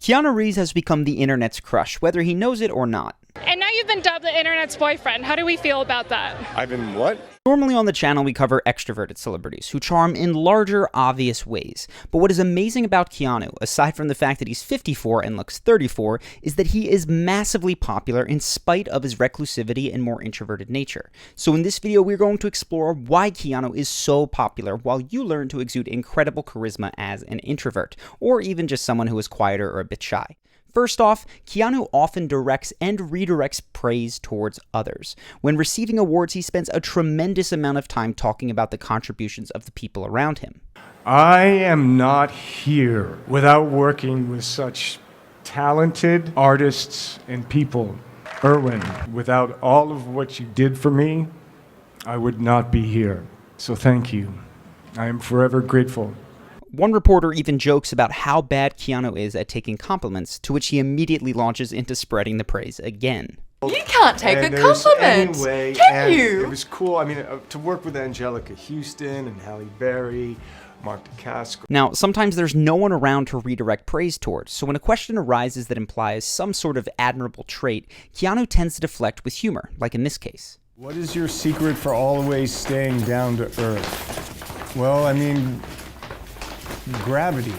Keanu Reeves has become the internet's crush, whether he knows it or not. And now you've been dubbed the internet's boyfriend. How do we feel about that? I've been what? Normally on the channel we cover extroverted celebrities who charm in larger, obvious ways. But what is amazing about Keanu, aside from the fact that he's 54 and looks 34, is that he is massively popular in spite of his reclusivity and more introverted nature. So in this video we're going to explore why Keanu is so popular while you learn to exude incredible charisma as an introvert, or even just someone who is quieter or a bit shy. First off, Keanu often directs and redirects praise towards others. When receiving awards, he spends a tremendous amount of time talking about the contributions of the people around him. I am not here without working with such talented artists and people. Erwin, without all of what you did for me, I would not be here. So thank you. I am forever grateful. One reporter even jokes about how bad Keanu is at taking compliments, to which he immediately launches into spreading the praise again. You can't take a compliment, can you? It was cool. I mean, to work with Angelica Houston and Halle Berry, Mark DeCasco. Now, sometimes there's no one around to redirect praise towards, so when a question arises that implies some sort of admirable trait, Keanu tends to deflect with humor, like in this case. What is your secret for always staying down to earth? Well, I mean, gravity.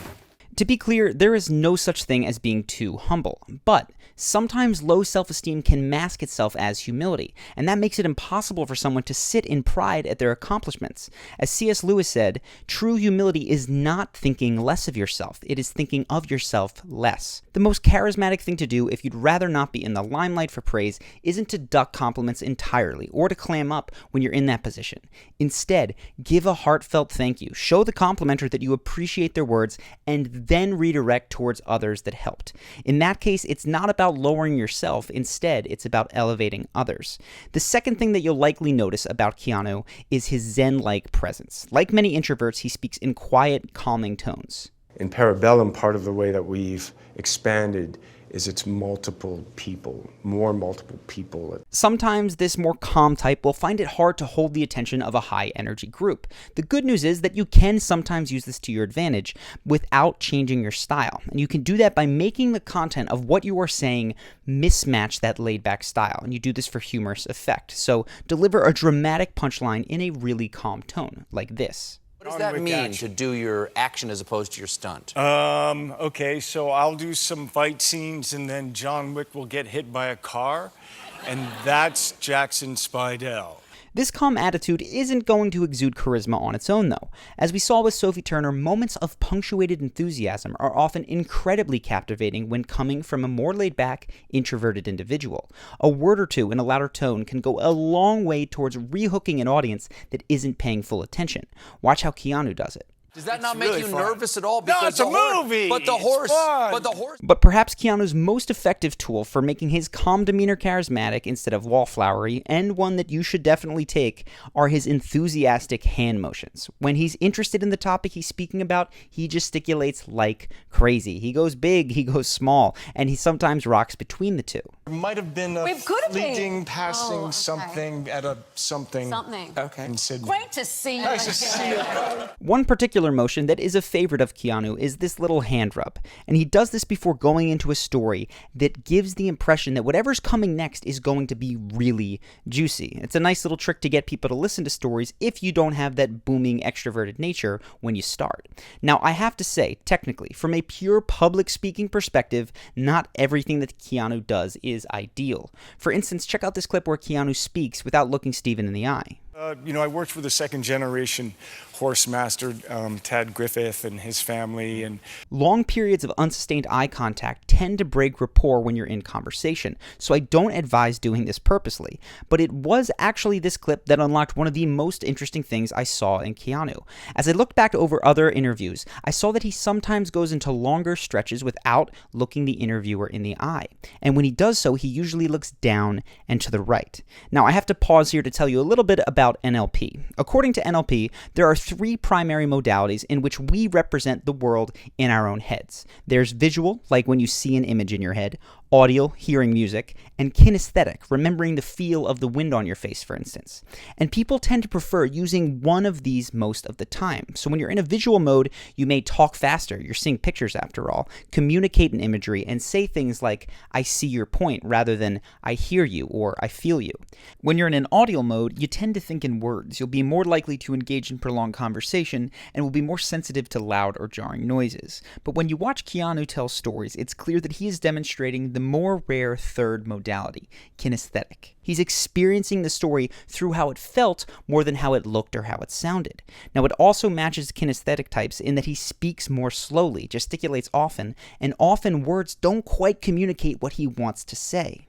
To be clear, there is no such thing as being too humble, but sometimes low self-esteem can mask itself as humility, and that makes it impossible for someone to sit in pride at their accomplishments. As C.S. Lewis said, true humility is not thinking less of yourself, it is thinking of yourself less. The most charismatic thing to do if you'd rather not be in the limelight for praise isn't to duck compliments entirely, or to clam up when you're in that position. Instead, give a heartfelt thank you, show the complimenter that you appreciate their words, and then redirect towards others that helped. In that case, it's not about lowering yourself, instead it's about elevating others. The second thing that you'll likely notice about Keanu is his zen-like presence. Like many introverts, he speaks in quiet, calming tones. In Parabellum, part of the way that we've expanded is it's multiple people, more multiple people. Sometimes this more calm type will find it hard to hold the attention of a high-energy group. The good news is that you can sometimes use this to your advantage without changing your style, and you can do that by making the content of what you are saying mismatch that laid-back style, and you do this for humorous effect. So deliver a dramatic punchline in a really calm tone, like this. What does that mean, to do your action as opposed to your stunt? Okay, so I'll do some fight scenes and then John Wick will get hit by a car, and that's Jackson Spidell. This calm attitude isn't going to exude charisma on its own, though. As we saw with Sophie Turner, moments of punctuated enthusiasm are often incredibly captivating when coming from a more laid-back, introverted individual. A word or two in a louder tone can go a long way towards rehooking an audience that isn't paying full attention. Watch how Keanu does it. Does that not make you nervous at all? No, it's a movie! But the horse... But perhaps Keanu's most effective tool for making his calm demeanor charismatic instead of wallflowery, and one that you should definitely take, are his enthusiastic hand motions. When he's interested in the topic he's speaking about, he gesticulates like crazy. He goes big, he goes small, and he sometimes rocks between the two. It might have been a fleeting, passing something at a something. Okay. In Sydney. Great to see you. Nice to see you. One particular motion that is a favorite of Keanu is this little hand rub, and he does this before going into a story that gives the impression that whatever's coming next is going to be really juicy. It's a nice little trick to get people to listen to stories if you don't have that booming extroverted nature when you start. Now, I have to say, technically, from a pure public speaking perspective, not everything that Keanu does is ideal. For instance, check out this clip where Keanu speaks without looking Steven in the eye. I worked with a second-generation horse master, Tad Griffith, and his family. And long periods of unsustained eye contact tend to break rapport when you're in conversation, so I don't advise doing this purposely. But it was actually this clip that unlocked one of the most interesting things I saw in Keanu. As I looked back over other interviews, I saw that he sometimes goes into longer stretches without looking the interviewer in the eye. And when he does so, he usually looks down and to the right. Now, I have to pause here to tell you a little bit about NLP. According to NLP, there are three primary modalities in which we represent the world in our own heads. There's visual, like when you see an image in your head, audio, hearing music, and kinesthetic, remembering the feel of the wind on your face, for instance. And people tend to prefer using one of these most of the time. So when you're in a visual mode, you may talk faster, you're seeing pictures after all, communicate in imagery, and say things like, I see your point, rather than I hear you or I feel you. When you're in an audio mode, you tend to think in words. You'll be more likely to engage in prolonged conversation and will be more sensitive to loud or jarring noises. But when you watch Keanu tell stories, it's clear that he is demonstrating the more rare third modality, kinesthetic. He's experiencing the story through how it felt more than how it looked or how it sounded. Now, it also matches kinesthetic types in that he speaks more slowly, gesticulates often, and often words don't quite communicate what he wants to say.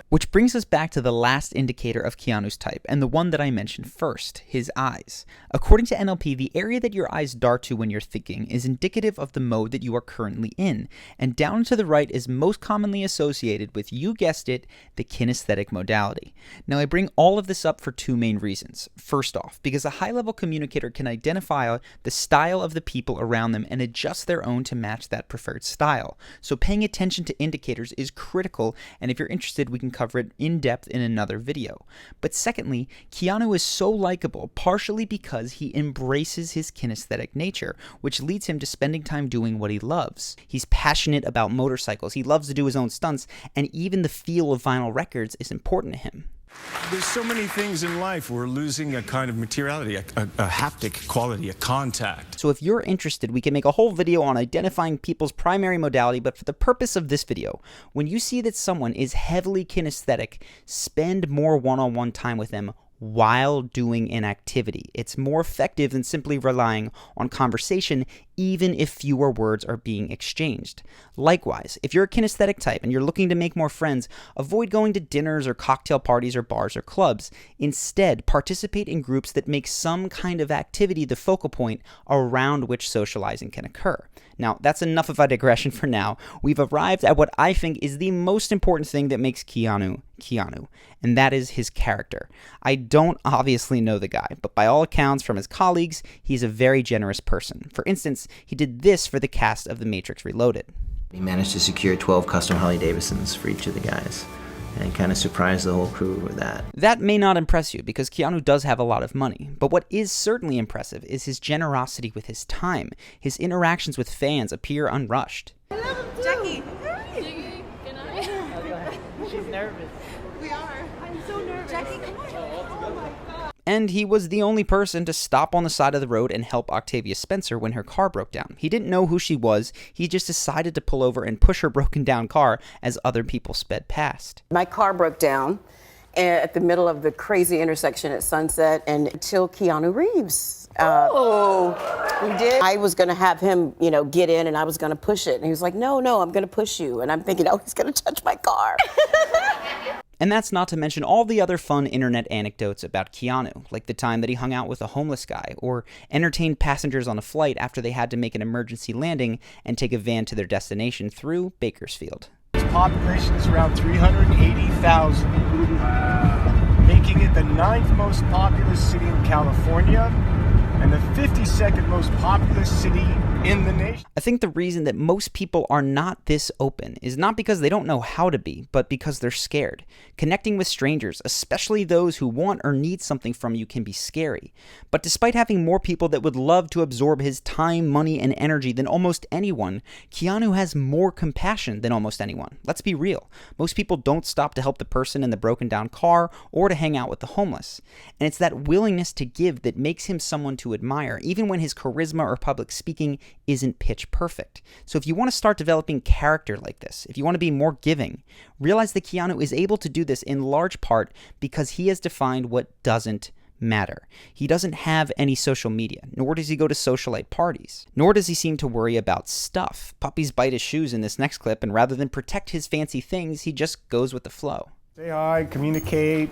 Which brings us back to the last indicator of Keanu's type, and the one that I mentioned first, his eyes. According to NLP, the area that your eyes dart to when you're thinking is indicative of the mode that you are currently in, and down to the right is most commonly associated with, you guessed it, the kinesthetic modality. Now, I bring all of this up for two main reasons. First off, because a high-level communicator can identify the style of the people around them and adjust their own to match that preferred style. So paying attention to indicators is critical, and if you're interested, we can cover it in depth in another video. But secondly, Keanu is so likable partially because he embraces his kinesthetic nature, which leads him to spending time doing what he loves. He's passionate about motorcycles, he loves to do his own stunts, and even the feel of vinyl records is important to him. There's so many things in life. We're losing a kind of materiality, a haptic quality, a contact. So if you're interested, we can make a whole video on identifying people's primary modality, but for the purpose of this video, when you see that someone is heavily kinesthetic, spend more one-on-one time with them while doing an activity. It's more effective than simply relying on conversation, even if fewer words are being exchanged. Likewise, if you're a kinesthetic type and you're looking to make more friends, avoid going to dinners or cocktail parties or bars or clubs. Instead, participate in groups that make some kind of activity the focal point around which socializing can occur. Now, that's enough of a digression for now. We've arrived at what I think is the most important thing that makes Keanu, and that is his character. I don't obviously know the guy, but by all accounts from his colleagues, he's a very generous person. For instance, he did this for the cast of The Matrix Reloaded. He managed to secure 12 custom Harley-Davidsons for each of the guys, and kind of surprised the whole crew with that. That may not impress you, because Keanu does have a lot of money, but what is certainly impressive is his generosity with his time. His interactions with fans appear unrushed. Jackie. Jackie, good night. She's nervous. We are. I'm so nervous. Jackie, come on. Oh my God. And he was the only person to stop on the side of the road and help Octavia Spencer when her car broke down. He didn't know who she was, he just decided to pull over and push her broken down car as other people sped past. My car broke down at the middle of the crazy intersection at Sunset, and until Keanu Reeves. He did. I was going to have him, get in, and I was going to push it. And he was like, no, I'm going to push you. And I'm thinking, oh, he's going to touch my car. And that's not to mention all the other fun internet anecdotes about Keanu, like the time that he hung out with a homeless guy, or entertained passengers on a flight after they had to make an emergency landing and take a van to their destination through Bakersfield. Its population is around 380,000, making it the 9th most populous city in California and the 52nd most populous city in the nation. I think the reason that most people are not this open is not because they don't know how to be, but because they're scared. Connecting with strangers, especially those who want or need something from you, can be scary. But despite having more people that would love to absorb his time, money, and energy than almost anyone, Keanu has more compassion than almost anyone. Let's be real. Most people don't stop to help the person in the broken down car or to hang out with the homeless. And it's that willingness to give that makes him someone to admire, even when his charisma or public speaking isn't pitch perfect. So if you want to start developing character like this, if you want to be more giving, realize that Keanu is able to do this in large part because he has defined what doesn't matter. He doesn't have any social media, nor does he go to socialite parties, nor does he seem to worry about stuff. Puppies bite his shoes in this next clip, and rather than protect his fancy things, he just goes with the flow. Say hi, communicate.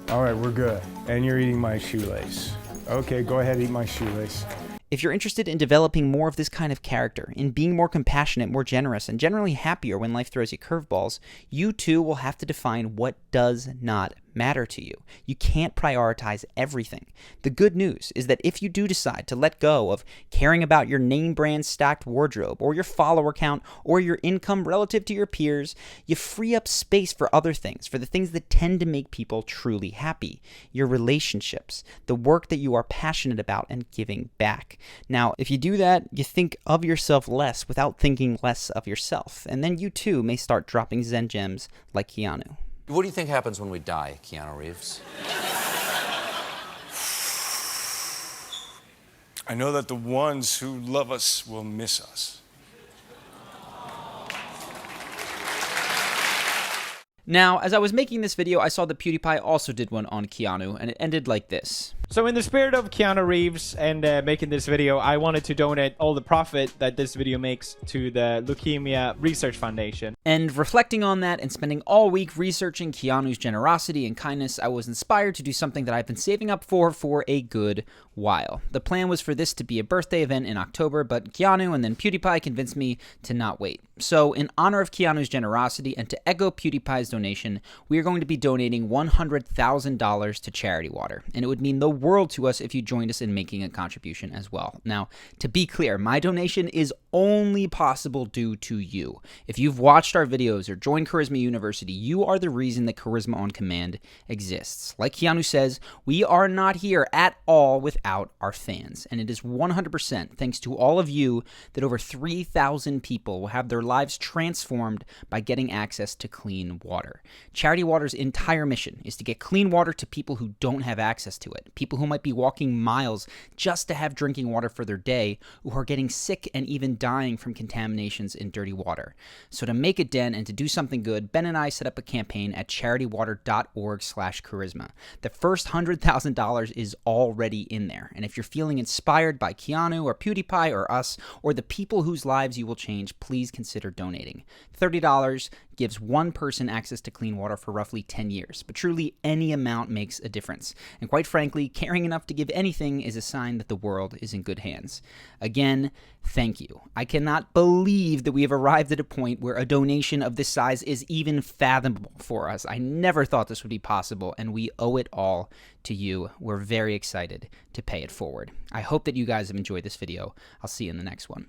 All right, we're good. And you're eating my shoelace. Okay, go ahead, eat my shoelace. If you're interested in developing more of this kind of character, in being more compassionate, more generous, and generally happier when life throws you curveballs, you too will have to define what does not matter to you. You can't prioritize everything. The good news is that if you do decide to let go of caring about your name brand stacked wardrobe or your follower count or your income relative to your peers, you free up space for other things, for the things that tend to make people truly happy. Your relationships, the work that you are passionate about and giving back. Now, if you do that, you think of yourself less without thinking less of yourself, and then you too may start dropping Zen gems like Keanu. What do you think happens when we die, Keanu Reeves? I know that the ones who love us will miss us. Now, as I was making this video, I saw that PewDiePie also did one on Keanu, and it ended like this. So in the spirit of Keanu Reeves and making this video, I wanted to donate all the profit that this video makes to the Leukemia Research Foundation. And reflecting on that and spending all week researching Keanu's generosity and kindness, I was inspired to do something that I've been saving up for a good while. The plan was for this to be a birthday event in October, but Keanu and then PewDiePie convinced me to not wait. So in honor of Keanu's generosity and to echo PewDiePie's donation, we are going to be donating $100,000 to Charity Water, and it would mean the world to us if you joined us in making a contribution as well. Now, to be clear, my donation is only possible due to you. If you've watched our videos or joined Charisma University, you are the reason that Charisma on Command exists. Like Keanu says, we are not here at all without our fans, and it is 100% thanks to all of you that over 3,000 people will have their lives transformed by getting access to clean water. Charity Water's entire mission is to get clean water to people who don't have access to it, people who might be walking miles just to have drinking water for their day, who are getting sick and even dying from contaminations in dirty water. So to make a dent and to do something good, Ben and I set up a campaign at charitywater.org/charisma. The first $100,000 is already in there, and if you're feeling inspired by Keanu or PewDiePie or us or the people whose lives you will change, please consider donating. $30 gives one person access to clean water for roughly 10 years, but truly any amount makes a difference. And quite frankly, caring enough to give anything is a sign that the world is in good hands. Again, thank you. I cannot believe that we have arrived at a point where a donation of this size is even fathomable for us. I never thought this would be possible, and we owe it all to you. We're very excited to pay it forward. I hope that you guys have enjoyed this video. I'll see you in the next one.